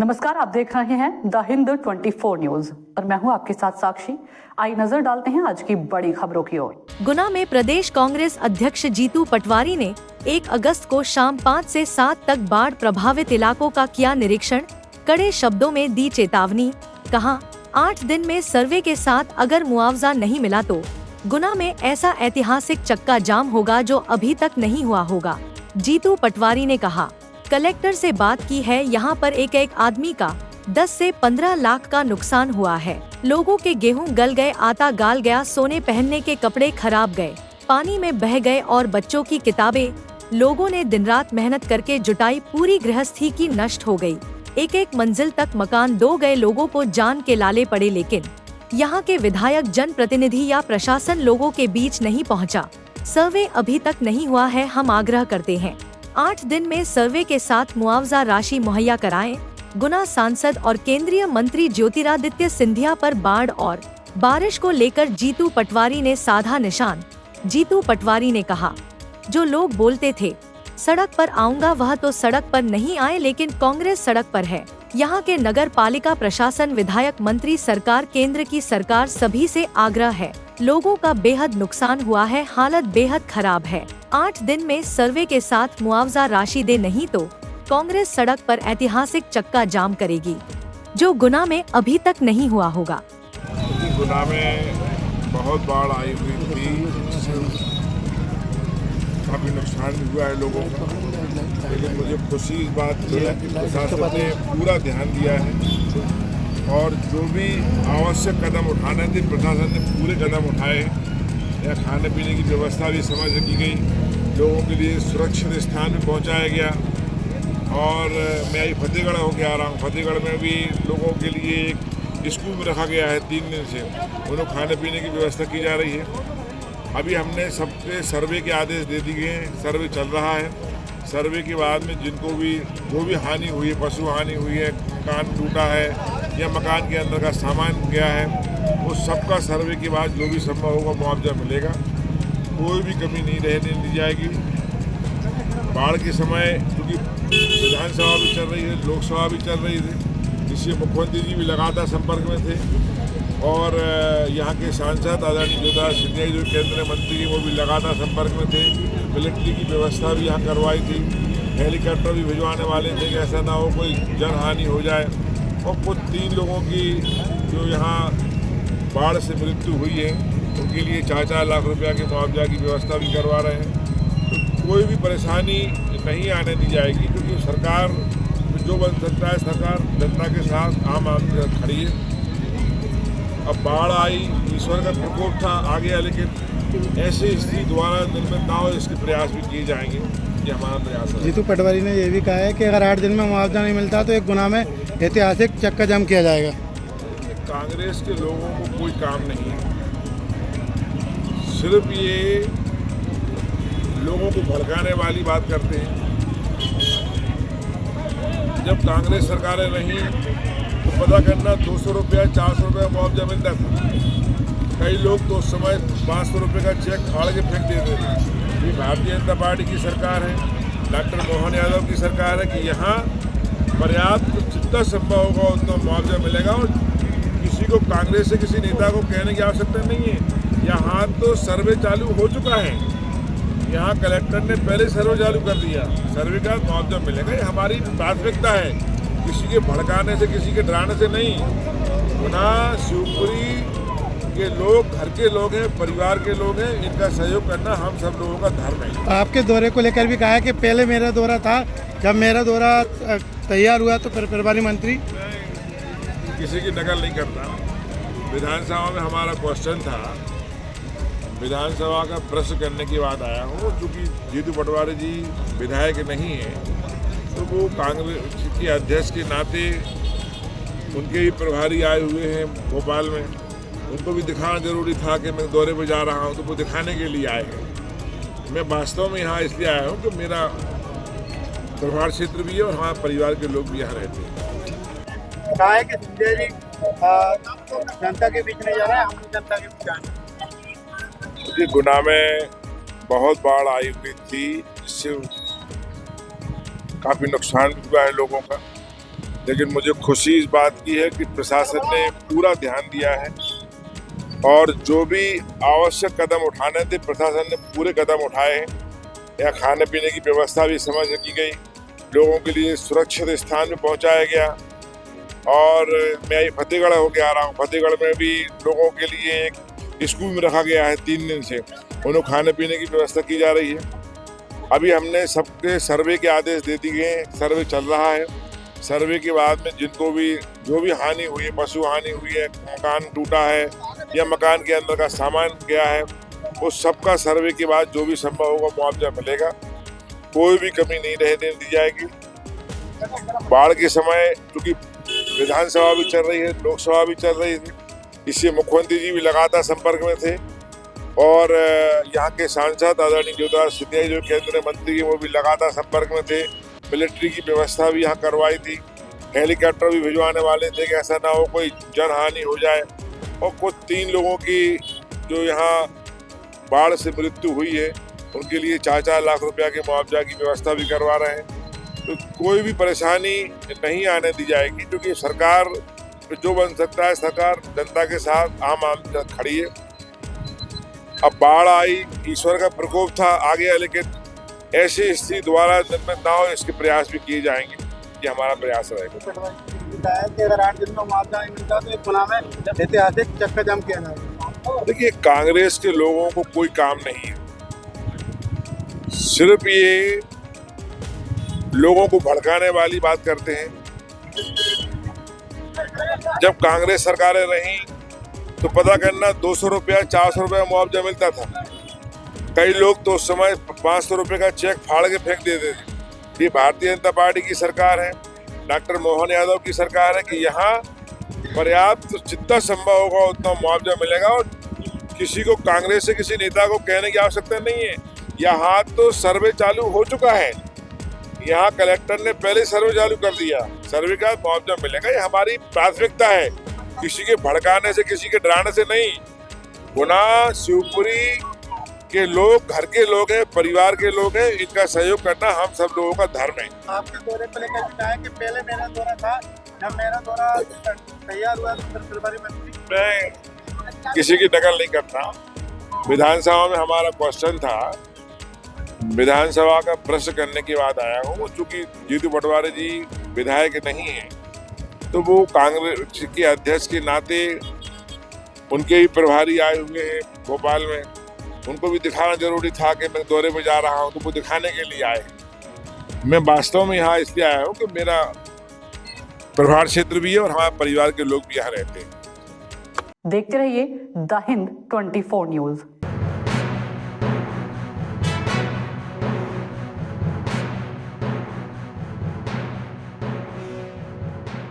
नमस्कार, आप देख रहे हैं द हिंद 24 न्यूज और मैं हूं आपके साथ साक्षी। आइए नजर डालते हैं आज की बड़ी खबरों की ओर। गुना में प्रदेश कांग्रेस अध्यक्ष जीतू पटवारी ने 1 अगस्त को शाम 5 से 7 तक बाढ़ प्रभावित इलाकों का किया निरीक्षण। कड़े शब्दों में दी चेतावनी, कहा 8 दिन में सर्वे के साथ अगर मुआवजा नहीं मिला तो गुना में ऐसा ऐतिहासिक चक्का जाम होगा जो अभी तक नहीं हुआ होगा। जीतू पटवारी ने कहा, कलेक्टर से बात की है, यहाँ पर एक आदमी का 10 से 15 लाख का नुकसान हुआ है। लोगों के गेहूं गल गए, आटा गाल गया, सोने पहनने के कपड़े खराब गए, पानी में बह गए और बच्चों की किताबें। लोगों ने दिन रात मेहनत करके जुटाई, पूरी गृहस्थी की नष्ट हो गई। एक मंजिल तक मकान दो गए, लोगों को जान के लाले पड़े, लेकिन यहाँ के विधायक, जनप्रतिनिधि या प्रशासन लोगों के बीच नहीं पहुँचा। सर्वे अभी तक नहीं हुआ है। हम आग्रह करते हैं 8 दिन में सर्वे के साथ मुआवजा राशि मुहैया कराएं। गुना सांसद और केंद्रीय मंत्री ज्योतिरादित्य सिंधिया पर बाढ़ और बारिश को लेकर जीतू पटवारी ने साधा निशान। जीतू पटवारी ने कहा, जो लोग बोलते थे सड़क पर आऊंगा, वह तो सड़क पर नहीं आए, लेकिन कांग्रेस सड़क पर है। यहाँ के नगर पालिका प्रशासन, विधायक, मंत्री, सरकार, केंद्र की सरकार, सभी से आग्रह है। लोगों का बेहद नुकसान हुआ है, हालत बेहद खराब है। 8 दिन में सर्वे के साथ मुआवजा राशि दे, नहीं तो कांग्रेस सड़क पर ऐतिहासिक चक्का जाम करेगी, जो गुना में अभी तक नहीं हुआ होगा। गुना में बहुत बाढ़ आई हुई थी, काफी नुकसान भी हुआ है लोगों का, लेकिन मुझे खुशी इस बात की है कि प्रशासन ने पूरा ध्यान दिया है और जो भी आवश्यक कदम उठाने थे प्रशासन ने पूरे कदम उठाए। यहाँ खाने पीने की व्यवस्था भी समय से की गई, लोगों के लिए सुरक्षित स्थान में पहुँचाया गया। और मैं अभी फतेहगढ़ होके आ रहा हूँ, फतेहगढ़ में भी लोगों के लिए एक स्कूल में रखा गया है 3 दिन से, उन्हें खाने पीने की व्यवस्था की जा रही है। अभी हमने सबके सर्वे के आदेश दे दिए हैं, सर्वे चल रहा है। सर्वे के बाद में जिनको भी जो भी हानि हुई है, पशु हानि हुई है, कान टूटा है या मकान के अंदर का सामान गया है, वो सबका सर्वे के बाद जो भी संभव होगा मुआवजा मिलेगा। कोई भी कमी नहीं रहने दी जाएगी। बाढ़ के समय क्योंकि विधानसभा भी चल रही है, लोकसभा भी चल रही थी, इससे मुख्यमंत्री जी भी लगातार संपर्क में थे और यहाँ के सांसद आदरणीय ज्योतिरादित्य सिंधिया जो केंद्रीय मंत्री, वो भी लगातार संपर्क में थे। मिलिट्री की व्यवस्था भी यहाँ करवाई थी, हेलीकॉप्टर भी भिजवाने वाले थे कि ऐसा ना हो कोई जनहानि हो जाए। और कुछ 3 लोगों की जो यहाँ बाढ़ से मृत्यु हुई है, उनके लिए 4-4 लाख रुपया के मुआवजा की व्यवस्था भी करवा रहे हैं। तो कोई भी परेशानी नहीं आने दी जाएगी, क्योंकि सरकार जो बन सकता है, सरकार जनता के साथ, आम आदमी के खड़ी है। अब बाढ़ आई, ईश्वर का प्रकोप था, आ गया, लेकिन ऐसी स्थिति दोबारा निर्मित ना हो, इसके प्रयास भी किए जाएंगे। ये हमारा प्रयास है। जीतू पटवारी ने ये भी कहा है कि अगर 8 दिन में मुआवजा नहीं मिलता तो एक गुना में ऐतिहासिक चक्का जाम किया जाएगा। कांग्रेस के लोगों को कोई काम नहीं है, सिर्फ ये लोगों को भड़काने वाली बात करते हैं। जब कांग्रेस सरकारें रहीं तो पता करना 200 रुपया 400 रुपया मुआवजा मिलता था। कई लोग तो उस समय 500 रुपये का चेक फाड़ के फेंक देते थे। ये भारतीय जनता पार्टी की सरकार है, डॉक्टर मोहन यादव की सरकार है कि यहाँ पर्याप्त जितना संभव होगा उतना मुआवजा मिलेगा और किसी को, कांग्रेस से किसी नेता को कहने की आवश्यकता नहीं है। यहाँ तो सर्वे चालू हो चुका है, यहाँ कलेक्टर ने पहले सर्वे चालू कर दिया, सर्वे का मुआवजा मिलेगा। ये हमारी प्राथमिकता है, किसी के भड़काने से, किसी के डराने से नहीं। गुना शिवपुरी के लोग घर के लोग हैं, परिवार के लोग हैं, इनका सहयोग करना हम सब लोगों का धर्म है। आपके दौरे को लेकर भी कहा है कि पहले मेरा दौरा था, जब मेरा दौरा तैयार हुआ तो प्रभारी मंत्री। किसी की नकल नहीं करता। विधानसभा में हमारा क्वेश्चन था, विधानसभा का प्रश्न करने की बात आया हूँ, क्योंकि जीतू पटवारी जी विधायक नहीं है, तो वो कांग्रेस के अध्यक्ष के नाते उनके ही प्रभारी आए हुए हैं भोपाल में, उनको भी दिखाना जरूरी था कि मैं दौरे पर जा रहा हूँ, तो वो दिखाने के लिए आए हैं। मैं वास्तव में यहाँ इसलिए आया हूँ कि मेरा प्रभार क्षेत्र भी है और हमारे परिवार के लोग भी यहाँ रहते हैं। कहा है कि सिंधिया जी जनता के बीच में जा रहा है, हम जनता के बीच जाना। गुना में बहुत बाढ़ आई हुई थी, जिससे काफी नुकसान भी हुआ है लोगों का। लेकिन मुझे खुशी इस बात की है कि प्रशासन ने पूरा ध्यान दिया है और जो भी आवश्यक कदम उठाने थे प्रशासन ने पूरे कदम उठाए हैं। यहाँ खाने पीने की व्यवस्था भी समय से की गई, लोगों के लिए सुरक्षित स्थान में पहुंचाया गया। और मैं अभी फतेहगढ़ होके आ रहा हूँ, फतेहगढ़ में भी लोगों के लिए एक स्कूल में रखा गया है 3 दिन से, उन्हें खाने पीने की व्यवस्था की जा रही है। अभी हमने सबके सर्वे के आदेश दे दिए हैं, सर्वे चल रहा है। सर्वे के बाद में जिनको भी जो भी हानि हुई है, पशु हानि हुई है, मकान टूटा है या मकान के अंदर का सामान गया है, उस सबका सर्वे के बाद जो भी संभव होगा मुआवजा मिलेगा, कोई भी कमी नहीं रहने दी जाएगी। बाढ़ के समय क्योंकि विधानसभा भी चल रही है, लोकसभा भी चल रही थी, इससे मुख्यमंत्री जी भी लगातार संपर्क में थे और यहाँ के सांसद आदरणीय ज्योतिरादित्य सिंधिया जो केंद्रीय मंत्री हैं वो भी लगातार संपर्क में थे। मिलिट्री की व्यवस्था भी यहाँ करवाई थी, हेलीकॉप्टर भी भिजवाने वाले थे कि ऐसा ना हो कोई जनहानि हो जाए। और कुछ 3 लोगों की जो यहाँ बाढ़ से मृत्यु हुई है उनके लिए 4-4 लाख रुपया के मुआवजा की व्यवस्था भी करवा रहे हैं। तो कोई भी परेशानी नहीं आने दी जाएगी, क्योंकि सरकार जो बन सकता है, सरकार जनता के साथ आम खड़ी है। अब बाढ़ आई, ईश्वर का प्रकोप था, आ गया, लेकिन ऐसी स्थिति दोबारा जन्मत ना हो इसके प्रयास भी किए जाएंगे, ये हमारा प्रयास रहेगा। कि अगर 8 दिन में मुआवजा नहीं मिलता तो एक गुना में ऐतिहासिक चक्का जाम किया जाएगा। देखिए, कांग्रेस के लोगों को कोई काम नहीं है, सिर्फ ये लोगों को भड़काने वाली बात करते हैं। जब कांग्रेस सरकारें रही तो पता करना 200 रुपया 400 रुपया मुआवजा मिलता था। कई लोग तो उस समय 500 रुपये का चेक फाड़ के फेंक देते थे। ये भारतीय जनता पार्टी की सरकार है, डॉक्टर मोहन यादव की सरकार है कि यहाँ पर्याप्त जितना संभव होगा उतना मुआवजा मिलेगा और किसी को, कांग्रेस से किसी नेता को कहने की आवश्यकता नहीं है। यहाँ तो सर्वे चालू हो चुका है, यहाँ कलेक्टर ने पहले सर्वे चालू कर दिया, सर्वे का मुआवजा मिलेगा। ये हमारी प्राथमिकता है, किसी के भड़काने से, किसी के डराने से नहीं। गुना शिवपुरी के लोग घर के लोग हैं, परिवार के लोग हैं, इनका सहयोग करना हम सब लोगों का धर्म है। आपके दौरे पर लेकर बताया कि पहले मेरा दौरा था, जब मेरा दौरा तैयार हुआ तो फिर फरवरी में। मैं किसी की नकल नहीं करता। विधानसभा में हमारा क्वेश्चन था, विधानसभा का प्रश्न करने के बाद आया हूँ। चूंकि जीतू पटवारी जी विधायक नहीं है तो वो कांग्रेस के अध्यक्ष के नाते उनके ही प्रभारी आए हुए हैं भोपाल में, उनको भी दिखाना जरूरी था कि मैं दौरे में जा रहा हूँ, तो वो दिखाने के लिए आए। मैं वास्तव में यहाँ इसलिए आया हूँ कि मेरा प्रभार क्षेत्र भी है और हमारे परिवार के लोग भी यहाँ रहते हैं। देखते रहिए द हिंद 24 न्यूज।